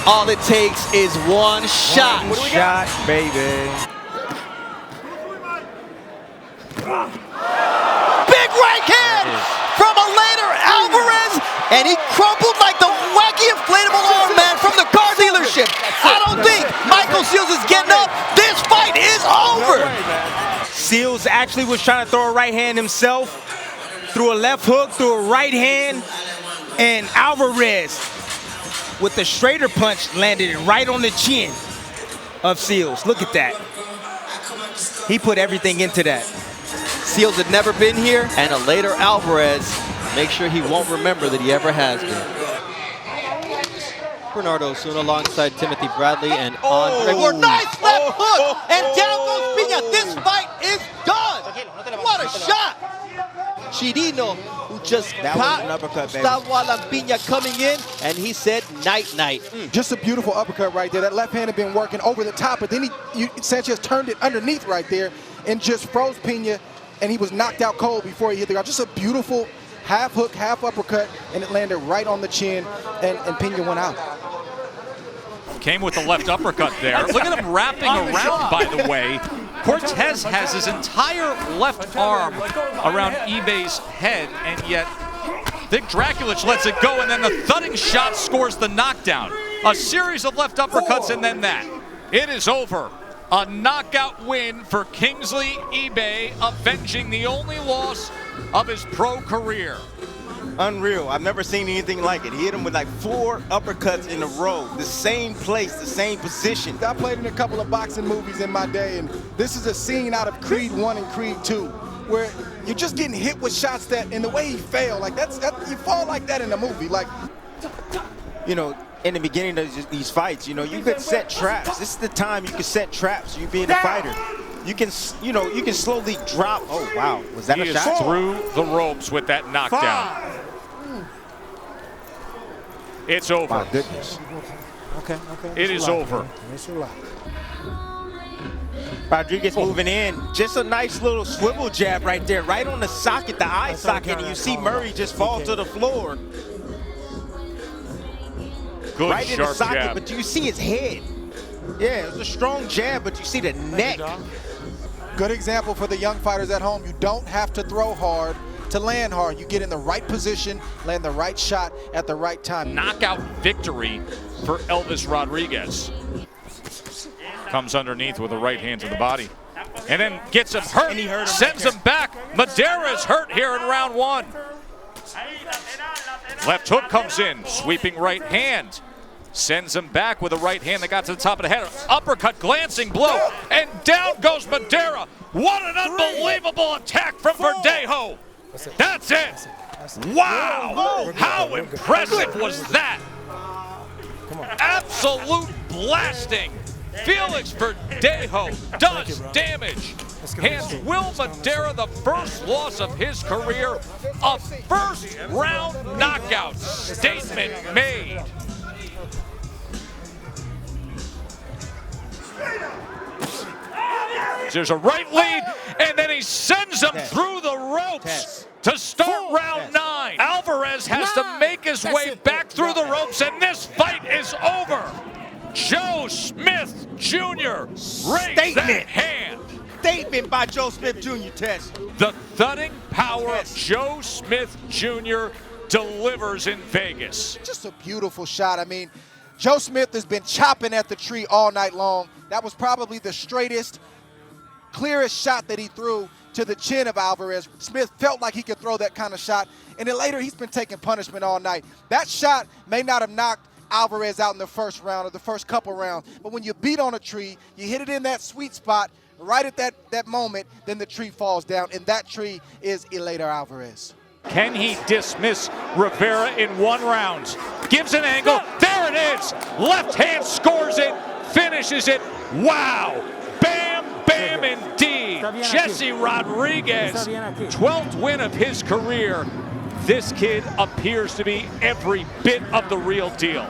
All it takes is one shot. One shot, baby. Big right hand from a later Alvarez, and he crumpled like the wacky inflatable arm man from the car dealership. I don't think Michael Seals is getting up. This fight is over. Seals actually was trying to throw a right hand himself, threw a left hook, threw a right hand, and Alvarez with the straighter punch landed it right on the chin of Seals. Look at that. He put everything into that. Seals had never been here, and a later Alvarez makes sure he won't remember that he ever has been. Bernardo soon alongside Timothy Bradley and Andre. Nice left hook, and down goes Piña. This fight is done. What a shot! Chirino, who just caught Gustavo Piña coming in, and he said night-night. Just a beautiful uppercut right there. That left hand had been working over the top, but then Sanchez turned it underneath right there and just froze Piña, and he was knocked out cold before he hit the ground. Just a beautiful half hook, half uppercut, and it landed right on the chin, and Piña went out. Came with the left uppercut there. Look at him wrapping around, by the way. Cortez has his entire left arm around eBay's head, and yet Vic Draculich lets it go, and then the thudding shot scores the knockdown. A series of left uppercuts, and then that. It is over. A knockout win for Kingsley eBay, avenging the only loss of his pro career. Unreal. I've never seen anything like it. He hit him with like 4 uppercuts in a row. The same place, the same position. I played in a couple of boxing movies in my day, and this is a scene out of Creed 1 and Creed 2, where you're just getting hit with shots that, and the way he fell, like that you fall like that in a movie. Like, you know, in the beginning of these fights, you know, you could set traps. This is the time you can set traps. You being a fighter. You can, you know, you can slowly drop. Oh, wow. Was that a shot? He is through the ropes with that knockdown. It's over. My goodness. okay. It is over. Rodriguez moving in. Just a nice little swivel jab right there, right on the socket, the eye socket, and you see Murray just fall to the floor. Good, right in the socket, jab. but you see his head. Yeah, it was a strong jab, but you see the neck. Good example for the young fighters at home. You don't have to throw hard to land hard. You get in the right position, land the right shot at the right time. Knockout victory for Elvis Rodriguez. Comes underneath with a right hand to the body. And then gets him hurt, sends him back. Madeira is hurt here in round 1. Left hook comes in, sweeping right hand. Sends him back with a right hand that got to the top of the head. Uppercut, glancing blow, and down goes Madeira. What an unbelievable attack from Verdejo. That's it. Wow, how impressive was that? Absolute blasting. Felix Verdejo does damage. Hands Will Madeira the first loss of his career. A first-round knockout. Statement made. There's a right lead, and then he sends him through the ropes to start round 9. Alvarez has to make his way back through the ropes, and this fight is over. Joe Smith Jr. raised that hand. Statement by Joe Smith Jr., Tess. The thudding power of Joe Smith Jr. delivers in Vegas. Just a beautiful shot. I mean, Joe Smith has been chopping at the tree all night long. That was probably the straightest, clearest shot that he threw to the chin of Alvarez. Smith felt like he could throw that kind of shot, and then later he's been taking punishment all night. That shot may not have knocked Alvarez out in the first round or the first couple rounds, but when you beat on a tree, you hit it in that sweet spot right at that moment, then the tree falls down, and that tree is Eleider Alvarez. Can he dismiss Rivera in 1 round? Gives an angle. There it is. Left hand scores it, finishes it. Wow. Bam, bam, indeed. Jesse Rodriguez, 12th win of his career. This kid appears to be every bit of the real deal.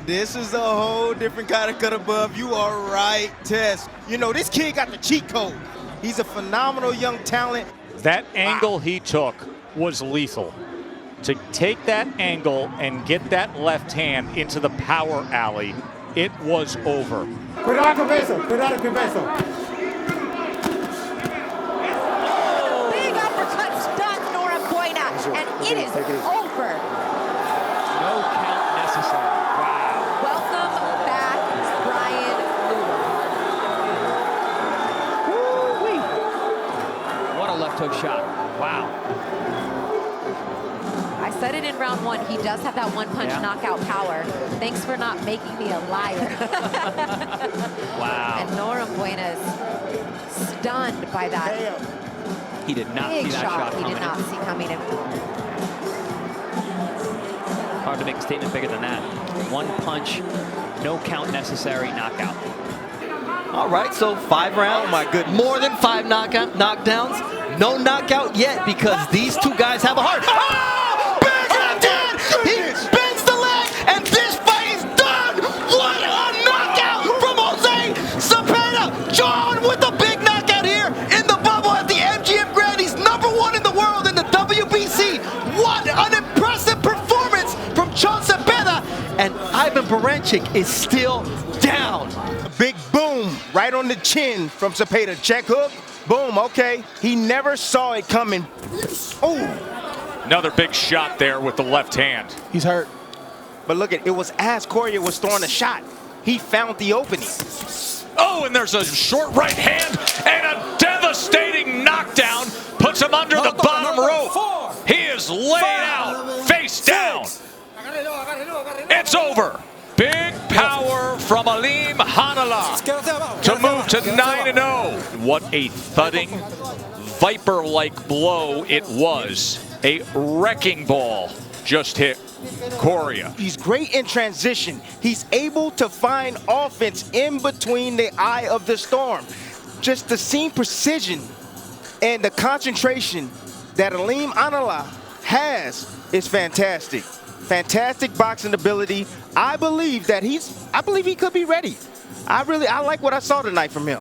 This is a whole different kind of cut above. You are right, Tess. You know, this kid got the cheat code. He's a phenomenal young talent. That angle he took was lethal. to take that angle and get that left hand into the power alley, it was over. Cuidado com isso, cuidado com isso. Big uppercut stuns Nora Buenas, and it is over. No count necessary. Wow. Welcome back, Brian Lewis. Woo-wee. What a left hook shot. Wow. I said it in round one, he does have that one-punch knockout power. Thanks for not making me a liar. Wow. And Nora Buenas stunned by that He did not big see that shot he coming. did not see coming in. Hard to make a statement bigger than that. One punch, no count necessary, knockout. All right, so 5 rounds. Oh my goodness. More than 5 knockdowns. No knockout yet because these two guys have a heart. Oh! Big left hand! He bends the leg, and this fight is done! What a knockout from Jose Cepeda! John with a big knockout here in the bubble at the MGM Grand. He's #1 in the world in the WBC. What an impressive performance from John Cepeda! And Ivan Baranchik is still down. A big boom right on the chin from Cepeda. Check hook. Boom, okay. He never saw it coming. Oh. Another big shot there with the left hand. He's hurt. But look at it was as Cortez was throwing a shot. He found the opening. Oh, and there's a short right hand and a devastating knockdown. Puts him under the bottom rope. He is laid out, face down. It's over. Big power from Aleem Hanallah to move to 9-0. What a thudding, viper-like blow it was. A wrecking ball just hit Correa. He's great in transition. He's able to find offense in between the eye of the storm. Just the seam precision and the concentration that Aleem Hanallah has is fantastic. Fantastic boxing ability. I believe he could be ready. I like what I saw tonight from him.